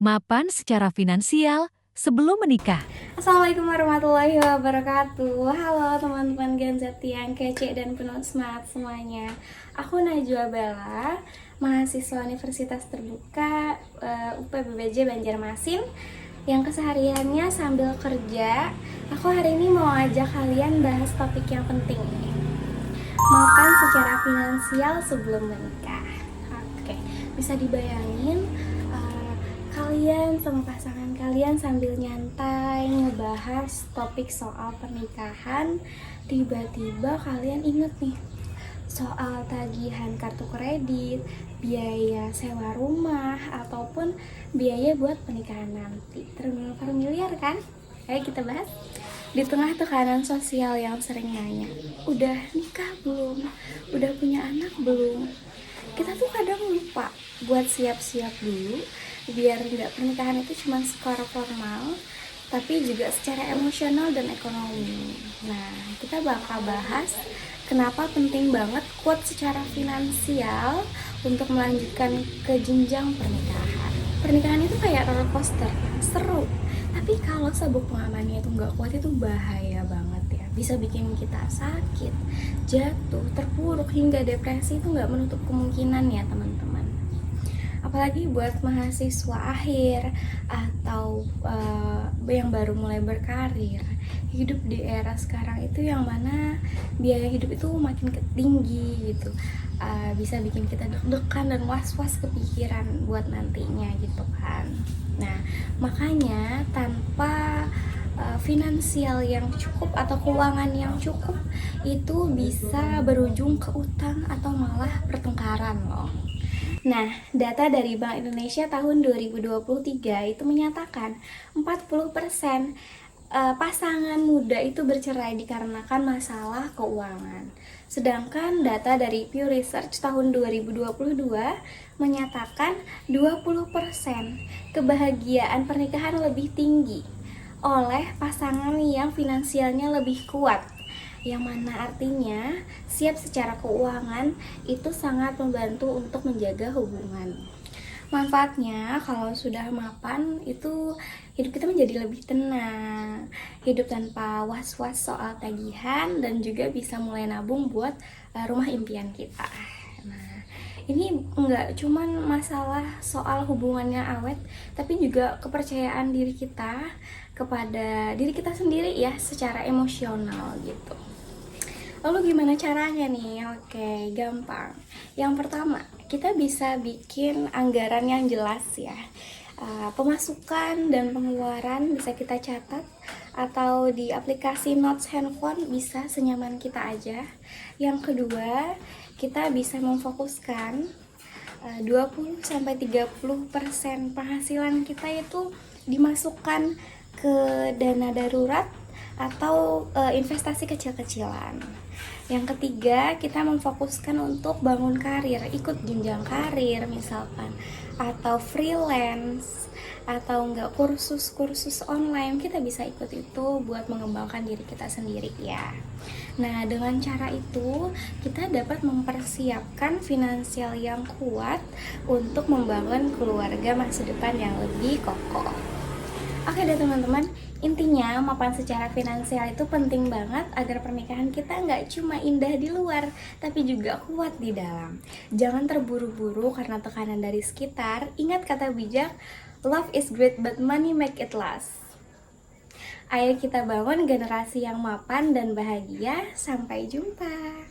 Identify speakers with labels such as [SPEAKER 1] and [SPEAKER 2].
[SPEAKER 1] Mapan secara finansial sebelum menikah.
[SPEAKER 2] Assalamualaikum warahmatullahi wabarakatuh. Halo teman-teman Gen Z yang kece dan penuh semangat semuanya. Aku Najwa Bella, mahasiswa Universitas Terbuka UPBBJ Banjarmasin yang kesehariannya sambil kerja. Aku hari ini mau ajak kalian bahas topik yang penting nih. Mapan secara finansial sebelum menikah. Oke, bisa dibayangin kalian sama pasangan kalian sambil nyantai ngebahas topik soal pernikahan, tiba-tiba kalian inget nih soal tagihan kartu kredit, biaya sewa rumah, ataupun biaya buat pernikahan nanti. Familiar kan? Ayo kita bahas. Di tengah tekanan sosial yang sering nanya, udah nikah belum? Udah punya anak belum? Kita tuh kadang lupa buat siap-siap dulu biar nggak pernikahan itu cuma secara formal tapi juga secara emosional dan ekonomi. Nah, kita bakal bahas kenapa penting banget kuat secara finansial untuk melanjutkan ke jenjang pernikahan. Pernikahan itu kayak roller coaster, seru. Tapi kalau sabuk pengamannya itu nggak kuat itu bahaya banget ya. Bisa bikin kita sakit, jatuh, terpuruk hingga depresi itu nggak menutup kemungkinan ya teman-teman. Apalagi buat mahasiswa akhir atau yang baru mulai berkarir, hidup di era sekarang itu yang mana biaya hidup itu makin tinggi gitu, bisa bikin kita deg-degan dan was-was kepikiran buat nantinya gitu kan. Nah, makanya tanpa finansial yang cukup atau keuangan yang cukup itu bisa berujung ke utang atau malah pertengkaran loh. Nah, data dari Bank Indonesia tahun 2023 itu menyatakan 40% pasangan muda itu bercerai dikarenakan masalah keuangan. Sedangkan data dari Pew Research tahun 2022 menyatakan 20% kebahagiaan pernikahan lebih tinggi oleh pasangan yang finansialnya lebih kuat, yang mana artinya siap secara keuangan itu sangat membantu untuk menjaga hubungan. Manfaatnya kalau sudah mapan itu hidup kita menjadi lebih tenang, hidup tanpa was-was soal tagihan, dan juga bisa mulai nabung buat rumah impian kita. Nah, ini nggak cuman masalah soal hubungannya awet, tapi juga kepercayaan diri kita kepada diri kita sendiri ya, secara emosional gitu. Lalu gimana caranya nih? Oke, gampang. Yang pertama, kita bisa bikin anggaran yang jelas ya. Pemasukan dan pengeluaran bisa kita catat atau di aplikasi notes handphone, bisa senyaman kita aja. Yang kedua, kita bisa memfokuskan 20-30% penghasilan kita itu dimasukkan ke dana darurat atau investasi kecil-kecilan. Yang ketiga, kita memfokuskan untuk bangun karir, ikut jenjang karir misalkan, atau freelance, atau enggak kursus-kursus online, kita bisa ikut itu buat mengembangkan diri kita sendiri ya. Nah, dengan cara itu kita dapat mempersiapkan finansial yang kuat untuk membangun keluarga masa depan yang lebih kokoh. Oke deh teman-teman, intinya mapan secara finansial itu penting banget agar pernikahan kita nggak cuma indah di luar, tapi juga kuat di dalam. Jangan terburu-buru karena tekanan dari sekitar. Ingat kata bijak, love is great but money make it last. Ayo kita bangun generasi yang mapan dan bahagia. Sampai jumpa.